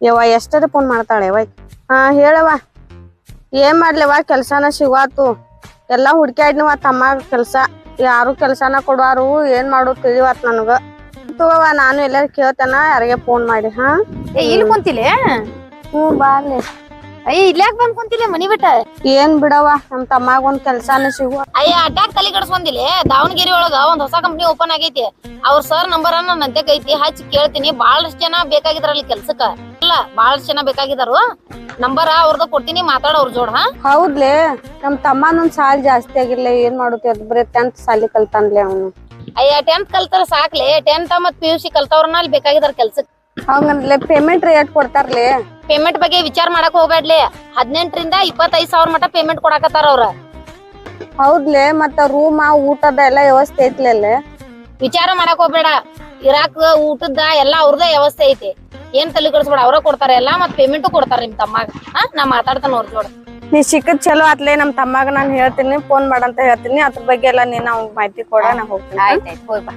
ಯವ್ವ ಎಷ್ಟರ ಫೋನ್ ಮಾಡ್ತಾಳೆ ಯವ್ವ. ಹಾ ಹೇಳವ್ವ. ಏನ್ ಮಾಡ್ಲವ್ವ ಕೆಲ್ಸಾನ ಸಿಗಾತು. ಎಲ್ಲಾ ಹುಡ್ಕ್ಯಾಡ್ನವ ತಮ್ಮ ಕೆಲ್ಸ. ಯಾರು ಕೆಲ್ಸಾನ ಕೊಡುವಾರು ಏನ್ ಮಾಡೋದು ತಿಳಿವಾತ್ ನನಗ. ತಗೋವ ನಾನು ಎಲ್ಲಾರ ಕೇಳ್ತೇನ ಯಾರಿಗೆ ಫೋನ್ ಮಾಡಿ. ಹಾ ಇಲ್ಲಿ ಕುಂತಿಲೆ ಬಾ ಅಲ್ಲಿ. ಅಯ್ಯ ಇಲ್ಯಾಕ್ ಬಂದ್ ಕುಂತಿಲೆ ಮನಿ ಬಿಟ್ಟ? ಏನ್ ಬಿಡವ್ವ ನಮ್ ತಮ್ಮಾಗ ಒಂದ್ ಕೆಲ್ಸಾನ ಸಿಗುವ. ಅಯ್ಯ ಅಟ್ಯಾಕ್ ತಲೆ ಕೆಡ್ಸ್ಕೊಂದಿಲೆ. ದಾವಣಗೆರೆ ಒಳಗ ಒಂದ್ ಹೊಸ ಕಂಪ್ನಿ ಓಪನ್ ಆಗೈತಿ. ಅವ್ರ ಸರ್ ನಂಬರ್ ನನ್ನ ಅಂತೆಕ್ ಐತಿ, ಹಚ್ಚಿ ಕೇಳ್ತೀನಿ. ಬಾಳಷ್ಟ್ ಜನ ಬೇಕಾಗಿದ್ರಲ್ಲಿ ಕೆಲ್ಸಕ್ಕ. ಇಲ್ಲ ಬಾಳಷ್ಟ್ ಜನ ಬೇಕಾಗಿದಾರು. ನಂಬರ್ ಅವ್ರದ ಕೊಡ್ತೀನಿ, ಮಾತಾಡ ಅವ್ರ ಜೋಡ. ಹೌದ್ಲೆ ನಮ್ ತಮ್ಮನೊಂದ್ ಸಾಲ್ ಜಾಸ್ತಿ ಆಗಿರ್ಲ. ಏನ್ ಮಾಡುತ್ತೆ ಬರೀ 10th ಸಾಲಿ ಕಲ್ತಾನ್ಲೆ ಅವನು. ಅಯ್ಯ 10th ಕಲ್ತಾರ ಸಾಕ್ಲೆ. 10th ಮತ್ PUC ಕಲ್ತವ್ರನ್ನ ಅಲ್ಲಿ ಬೇಕಾಗಿದಾರ ಕೆಲ್ಸಕ್. ಹಂಗಂದ್ಲೆ ಪೇಮೆಂಟ್ ರೇಟ್ ಕೊಡ್ತಾರ್ಲೆ. ಪೇಮೆಂಟ್ ಬಗ್ಗೆ ವಿಚಾರ ಮಾಡಕ್ ಹೋಗ್ಬೇಡ್ಲಿ. 18 ರಿಂದ 25,000 ಮಟ ಪೇಮೆಂಟ್ ಕೊಡಾಕತ್ತಾರ ಅವ್ರ. ಹೌದ್ಲೆ ಮತ್ತ ರೂಮ ಊಟದ ಎಲ್ಲಾ ವ್ಯವಸ್ಥೆ ಐತ್ಲೆ. ವಿಚಾರ ಮಾಡಕ್ ಹೋಗ್ಬೇಡ. ಇರಾಕ್ ಊಟದ ಎಲ್ಲಾ ಅವ್ರದ ವ್ಯವಸ್ಥೆ ಐತಿ. ಏನ್ ತಲೆ ಕೆಡಿಸ್ಬೇಡ, ಅವ್ರ ಕೊಡ್ತಾರ ಎಲ್ಲಾ. ಮತ್ ಪೇಮೆಂಟ್ ಕೊಡ್ತಾರ ನಿಮ್ ತಮ್ಮಾಗ. ನಾ ಮಾತಾಡ್ತಾನ ಅವ್ರ ಜೋಡ. ನೀ ಸಿಕ್ಕದ್ ಚಲೋ ಆತ್ಲೆ. ನಮ್ ತಮ್ಮಾಗ ನಾನ್ ಹೇಳ್ತೀನಿ, ಫೋನ್ ಮಾಡಂತ ಹೇಳ್ತೀನಿ. ಅದ್ರ ಬಗ್ಗೆ ಎಲ್ಲಾ ನೀನ್ ಅವ್ನ್ ಮಾಹಿತಿ ಕೊಡ, ನಾ ಹೋಗ್ತೀನಿ. ಆಯ್ತಾಯ್ತು ಹೋಯ್ ಬಾ.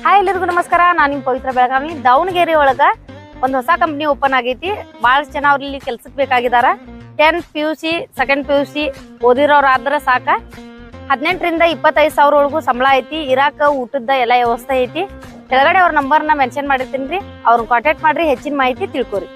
ಹಾಯ್ ಎಲ್ಲರಿಗೂ ನಮಸ್ಕಾರ. ನಾನ್ ನಿಮ್ ಪವಿತ್ರ ಬೆಳಗಾವಿ. ದಾವಣಗೆರೆ ಒಳಗ ಒಂದ್ ಹೊಸ ಕಂಪ್ನಿ ಓಪನ್ ಆಗೈತಿ. ಬಹಳಷ್ಟು ಜನ ಅವ್ರಲ್ಲಿ ಕೆಲ್ಸಕ್ ಬೇಕಾಗಿದಾರ. 10th PUC 2nd PUC ಓದಿರೋರ್ ಆದ್ರ ಸಾಕ. 18 ರಿಂದ 25,000 ಒಳಗೂ ಸಂಬಳ ಐತಿ. ಇರಾಕ ಊಟದ ಎಲ್ಲಾ ವ್ಯವಸ್ಥೆ ಐತಿ. ಕೆಳಗಡೆ ಅವ್ರ ನಂಬರ್ನ ಮೆನ್ಷನ್ ಮಾಡಿರ್ತೀನಿ. ಅವ್ರನ್ನ ಕಾಂಟ್ಯಾಕ್ಟ್ ಮಾಡ್ರಿ, ಹೆಚ್ಚಿನ ಮಾಹಿತಿ ತಿಳ್ಕೊರಿ.